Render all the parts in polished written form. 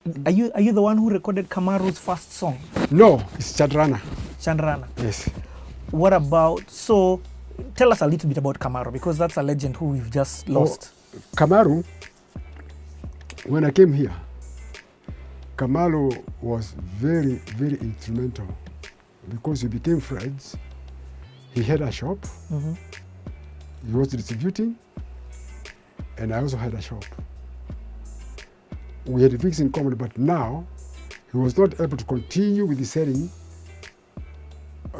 Are you the one who recorded Kamaru's first song? No, it's Chandrana. Chandrana. Yes. What about, so tell us a little bit about Kamaru, because that's a legend who we've just lost. Kamaru, when I came here, Kamaru was very, very instrumental because we became friends. He had a shop. Mm-hmm. He was distributing, and I also had a shop. We had things in common, but now he was not able to continue with the selling.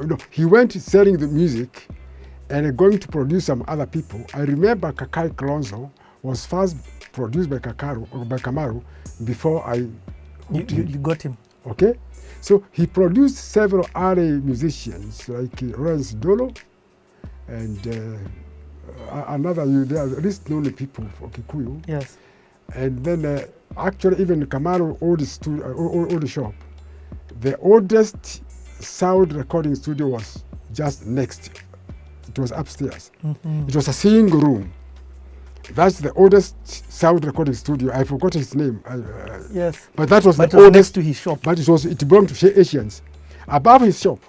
No, he went selling the music and going to produce some other people. I remember Kakai Kalonzo was first produced by Kamaru before I you got him. Okay, so he produced several other musicians like Lawrence Dolo and another, there are at least known people for Kikuyu. Yes. And then actually even Kamaru old shop, the oldest sound recording studio was just next. It was upstairs. Mm-hmm. It was a single room. That's the oldest sound recording studio. I forgot his name. Yes. But that was but the it was oldest next to his shop. But it belonged to Asians. Above his shop.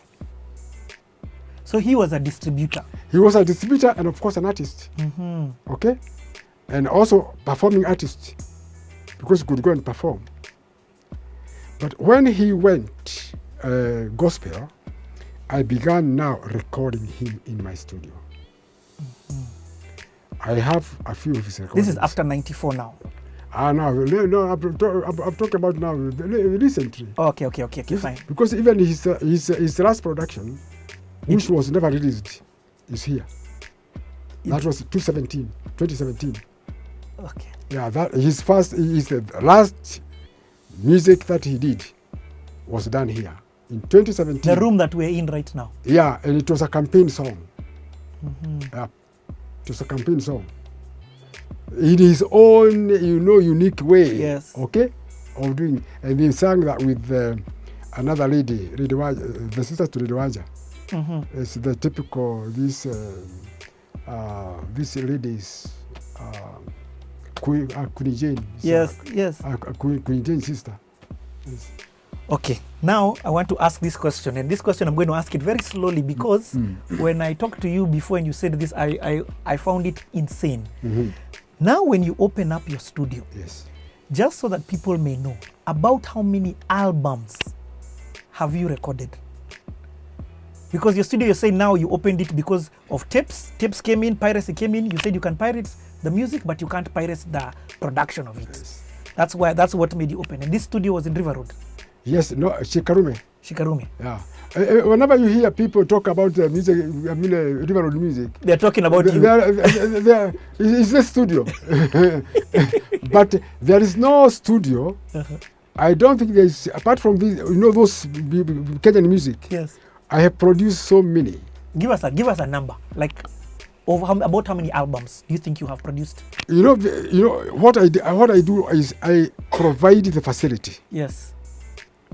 So he was a distributor. He was a distributor and of course an artist. Mm-hmm. Okay? And also performing artist, because he could go and perform. But when he went gospel, I began now recording him in my studio. Mm-hmm. I have a few of his recordings. This is after 94 now. No, I'm talking about now recently. Okay, fine. Because even his last production, which was never released, is here. That was 2017. Okay. Yeah, the last music that he did was done here in 2017. The room that we're in right now. Yeah, and it was a campaign song. Mm-hmm. Yeah, it was a campaign song. In his own, unique way. Yes. Okay, of doing, and he sang that with another lady, the sister to Ridewaja. Mm-hmm. It's the typical these ladies. Queen Jane. Yes. Queen Jane's sister. Yes. Okay, now I want to ask this question, and this question I'm going to ask it very slowly because when I talked to you before and you said this, I found it insane. Mm-hmm. Now when you open up your studio, Yes. just so that people may know, about how many albums have you recorded? Because your studio, you say now you opened it because of tapes. Tapes came in, piracy came in. You said you can pirate the music, but you can't pirate the production of it. Yes. That's what made you open. And this studio was in River Road. Yes, no, Shikarume. Yeah. Whenever you hear people talk about the music, River Road music, they're talking about you. It's the studio. But there is no studio. Uh-huh. I don't think there's, apart from these, those Kenyan music. Yes. I have produced so many. Give us a number, like about how many albums do you think you have produced? What I do is I provide the facility. Yes.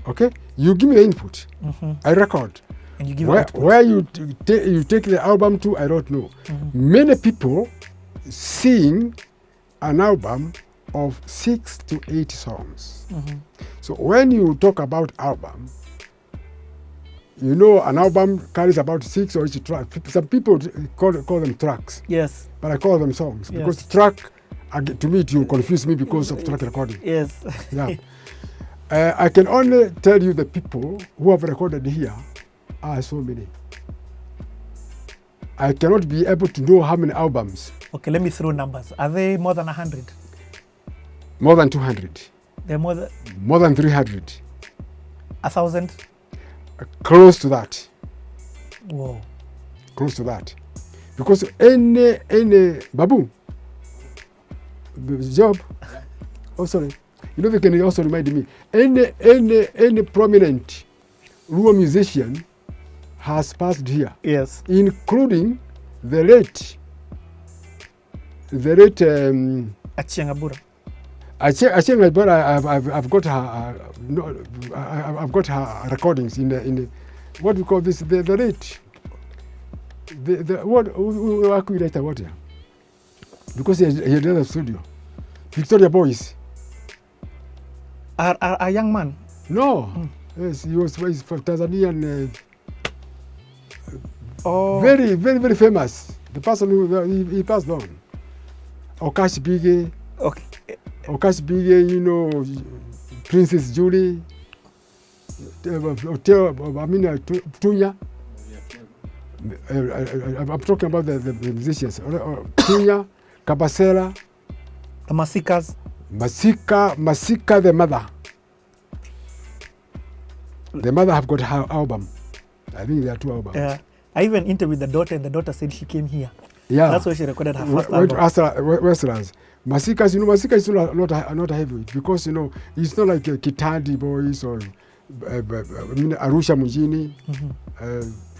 Okay, you give me the input. Mm-hmm. I record. And you give where you take the album to, I don't know. Mm-hmm. Many people sing an album of 6 to 8 songs. Mm-hmm. So when you talk about album, an album carries about 6 or 8 tracks. Some people call them tracks. Yes. But I call them songs. Yes. Because track, to me, it will confuse me because of track recording. Yes. Yeah. I can only tell you the people who have recorded here are so many. I cannot be able to know how many albums. Okay, let me throw numbers. Are they more than 100? More than 200. They're more than 300. 1,000? Close to that. Whoa. Close to that. Because any Babu, job, they can also remind me, any prominent rural musician has passed here. Yes. Including the late Achiengabura. I've got her. I've got her recordings in the what we call this the late. What? Because he had a studio, Victoria Boys. A young man. No. Yes, he's from Tanzanian. Oh. Very, very, very famous. The person who he passed on. Okash Bige. Okay. Okash Bige, you know, Princess Julie. Tunya. I'm talking about the musicians. Tunya, Kabasera. The Masikas. Masika, the mother. The mother have got her album. I think there are 2 albums. Yeah. I even interviewed the daughter, and the daughter said she came here. Yeah. That's why she recorded her first Went album. to Westlands. Masika is not heavyweight because, you know, it's not like Kitandi Boys or Arusha Mujini.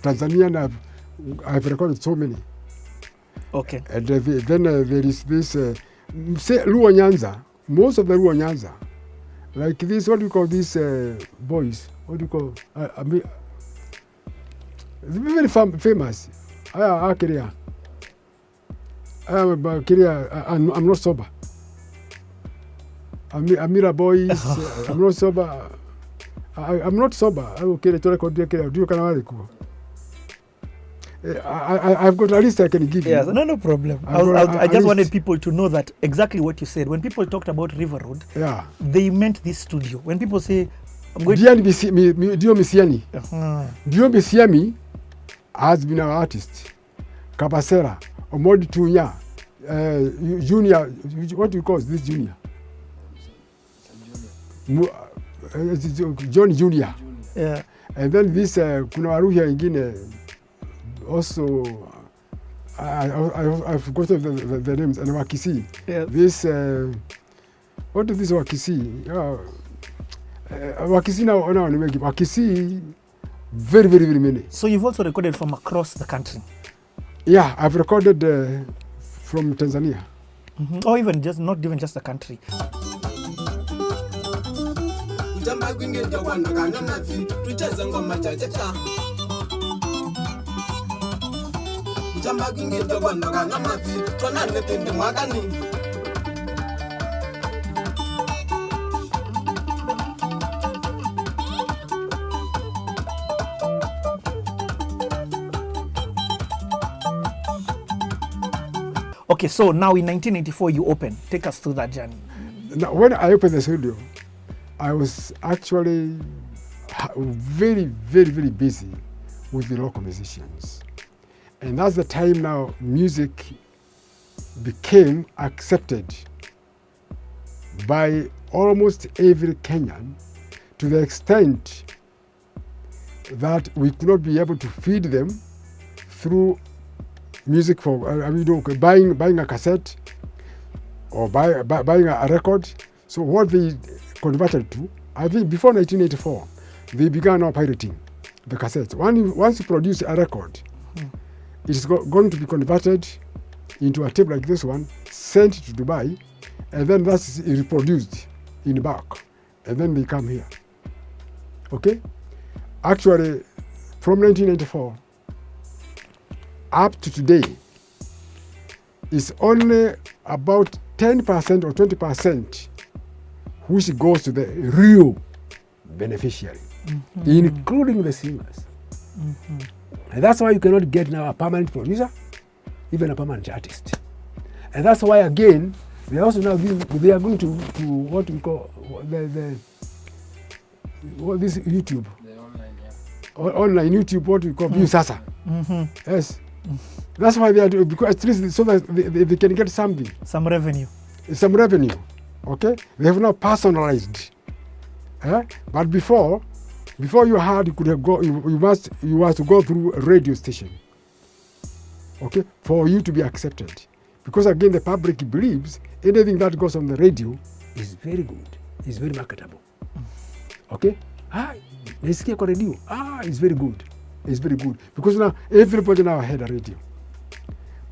Tanzania, I've recorded so many. Okay. And then there is this, say Luo Nyanza, most of the Luo Nyanza, like this, what do you call these boys? What do you call? Very famous. Kiria. I'm not sober. Amira boys, I'm not sober. I'm not sober. I've got a list I can give you. Yes, no problem. I just wanted people to know that exactly what you said. When people talked about River Road, Yeah. they meant this studio. When people say, I'm going Dio Misiani. Uh-huh. Dio Misiani has been our artist. Kabasera, Omodi Tunya, Junior, what do you call this Junior? John Junior. Yeah. And then this kuna waruhia ingine also I forgot the names and Wakisi. Yeah. This what is this Wakisi? Wakisi now Wakisi very many. So you've also recorded from across the country. Yeah, I've recorded from Tanzania. Or even not even just the country. Jamba kwinge jawano kana mafi tucheze ngoma chache cha Jamba kwinge jawano kana mafi tonane pende mwakani Okay, so now in 1984 you open. Take us through that journey. Now, when I opened the studio, I was actually very busy with the local musicians. And that's the time now music became accepted by almost every Kenyan to the extent that we could not be able to feed them through music for buying a cassette or buying a record. So what they converted to, I think before 1984, they began now pirating the cassettes. Once you produce a record, it's going to be converted into a tape like this one, sent to Dubai, and then that's reproduced in bulk, and then they come here. Okay? Actually, from 1994 up to today, it's only about 10% or 20% which goes to the real beneficiary, including the singers. And that's why you cannot get now a permanent producer, even a permanent artist. And that's why, again, they also now they are going to what we call this YouTube. the online, yeah. Online YouTube, what we call View Sasa. Yes. That's why they are doing, because at least so that they can get something. Some revenue. Some revenue. Okay? They have now personalized. But before you had, you could have you must to go through a radio station. Okay? For you to be accepted. Because again, the public believes anything that goes on the radio is very good. Is very marketable. Okay? Naisikia kwa radio. It's very good. It's very good. Because now everybody now had a radio.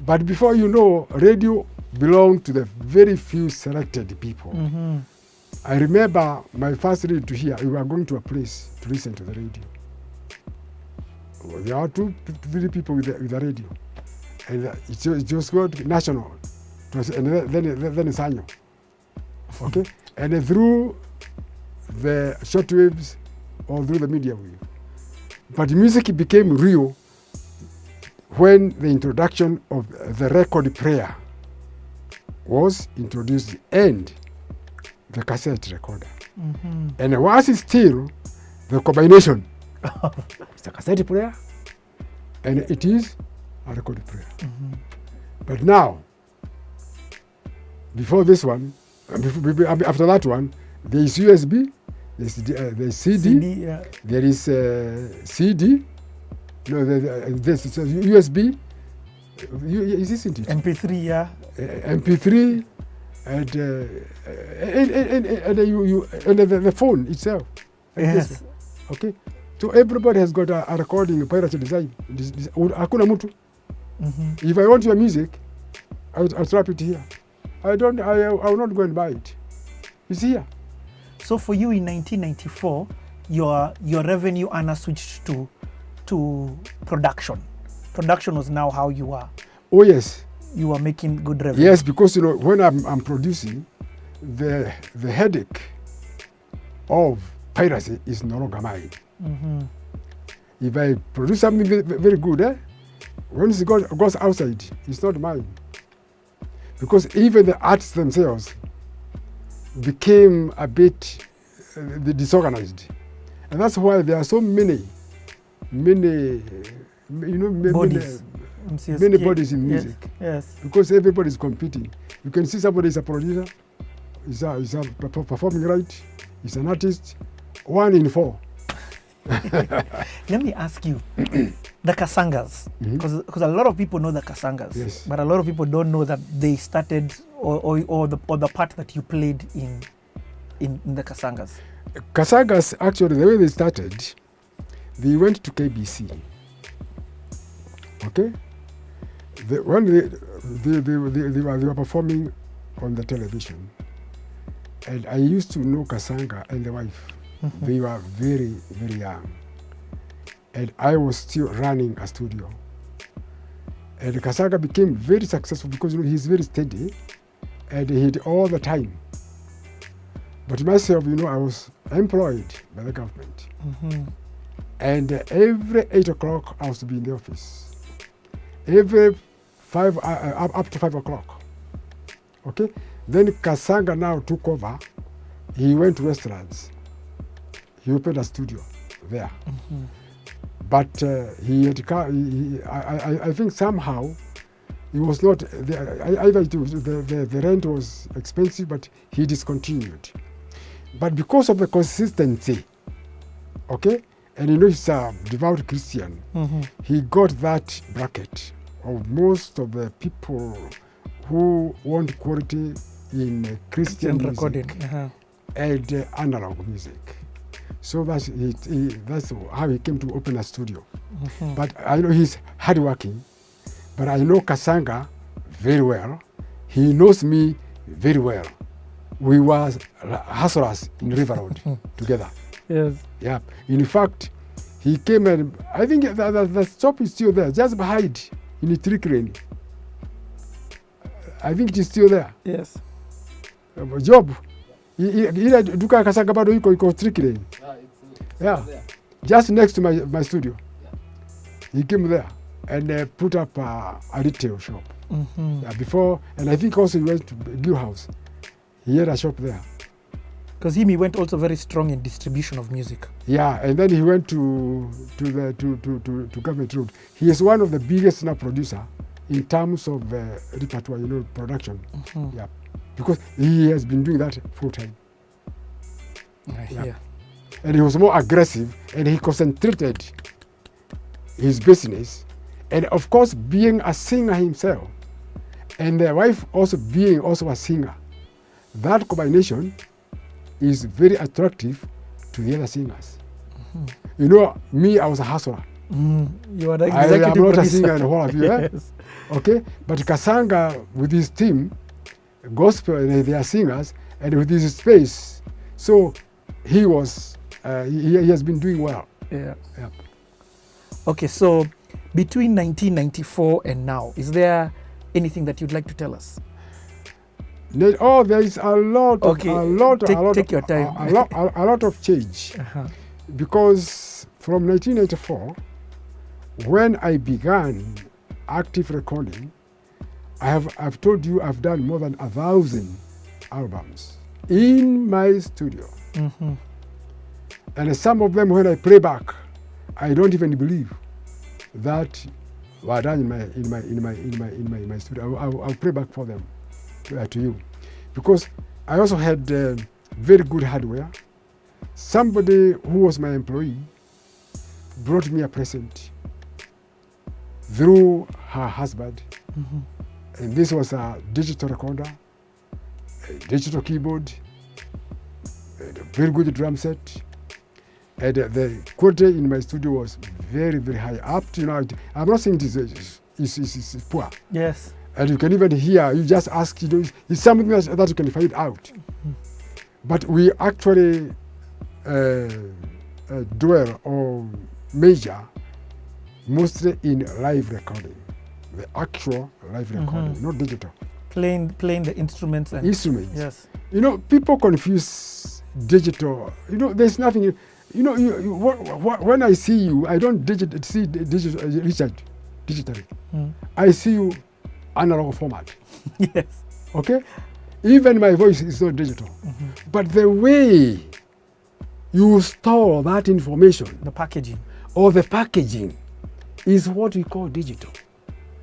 But before you know, radio belonged to the very few selected people. I remember my first radio to hear, we were going to a place to listen to the radio. There are 3 people with the radio. And it just got national. And then it's annual. Okay? And through the shortwaves or through the media wave. But music became real when the introduction of the record player was introduced and the cassette recorder. And was still the combination. It's a cassette player and it is a record player. But now, before this one, after that one, there is USB, there is CD, yeah. there is CD, no, there's USB, isn't it? MP3, yeah. MP3, and the phone itself. Yes. Okay, so everybody has got a recording pirated design. Hakuna mtu. If I want your music, I'll trap it here. I will not go and buy it. It's here. So for you in 1994, your revenue earner switched to production. Production was now how you are. Oh yes. You were making good revenue. Yes, because when I'm producing, the headache of piracy is no longer mine. If I produce something very good, once it goes outside, it's not mine. Because even the arts themselves became a bit disorganized. And that's why there are so many Bodies. many bodies in music. Yes. Because everybody is competing. You can see somebody is a producer, is performing right, is an artist, 1 in 4. Let me ask you, the Kasangas, because a lot of people know the Kasangas, Yes. but a lot of people don't know that they started or the part that you played in the Kasangas. Kasangas, actually, the way they started, they went to KBC. Okay? When they were performing on the television, and I used to know Kasanga and the wife. They were very, very young. And I was still running a studio. And Kasanga became very successful because he's very steady and he had all the time. But myself, I was employed by the government. And every 8 o'clock, I was to be in the office. Every up to 5 o'clock. Okay? Then Kasanga now took over. He went to Westlands. He opened a studio there. But I think somehow he was not, either the rent was expensive, but he discontinued. But because of the consistency, okay, and he's a devout Christian, he got that bracket of most of the people who want quality in Christian music recording. and analog music. So that's how he came to open a studio. But I know he's hardworking, but I know Kasanga very well. He knows me very well. We were hustlers in River Road together. Yes. Yeah. In fact, he came and I think the shop is still there, just behind in the tree crane. I think it is still there. Yes. Job. Ile duka Kasanga bado iko tree crane. Yeah, just next to my studio. Yeah. He came there and put up a retail shop. Before, and I think also he went to Gill House. He had a shop there. Because he went also very strong in distribution of music. Yeah, and then he went to Government Road. He is one of the biggest now producer in terms of repertoire, production. Yeah, because he has been doing that full time. Yeah. And he was more aggressive and he concentrated his business. And of course, being a singer himself and the wife also being also a singer, that combination is very attractive to the other singers. Me, I was a hustler. You are the I executive am not producer. a singer and all of you. Yes. Okay? But Kasanga with his team, gospel, and they are singers, and with his space. So he was, he has been doing well. Yeah. Yep. Okay, so between 1994 and now, is there anything that you'd like to tell us? There is a lot of Take your time. a lot of change. Because from 1994, when I began active recording, I've told you I've done more than 1,000 albums in my studio. And some of them, when I play back, I don't even believe that were done in my studio. I'll play back for them to you, because I also had very good hardware. Somebody who was my employee brought me a present through her husband, and this was a digital recorder, a digital keyboard, and a very good drum set. And the quality in my studio was very, very high. Up to now, I'm not saying it's poor. Yes. And you can even hear, you just ask, it's something that you can find out. But we actually dwell or major mostly in live recording, the actual live recording, not digital. Playing the instruments. Instruments. Yes. People confuse digital. There's nothing. When I see you, I don't see digital, Richard, digitally. I see you analog format. Yes. Okay? Even my voice is not digital. But the way you store that information, The packaging. or the packaging, is what we call digital.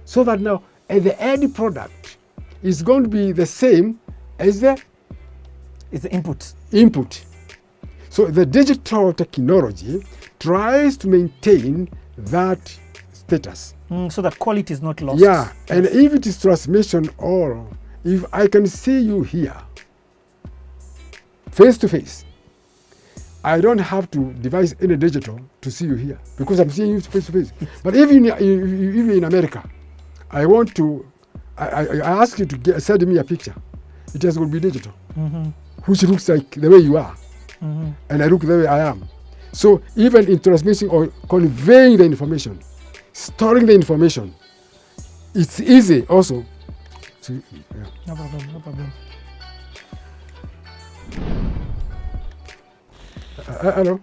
So that now, the end product is going to be the same as the It's the input. input. So the digital technology tries to maintain that status. So that quality is not lost. Yeah, and if it is transmission, or if I can see you here, face to face, I don't have to devise any digital to see you here, because I'm seeing you face to face. But even in America, I ask you to send me a picture. It has to be digital, which looks like the way you are, and I look the way I am. So even in transmitting or conveying the information, storing the information, it's easy also. No problem. Hello.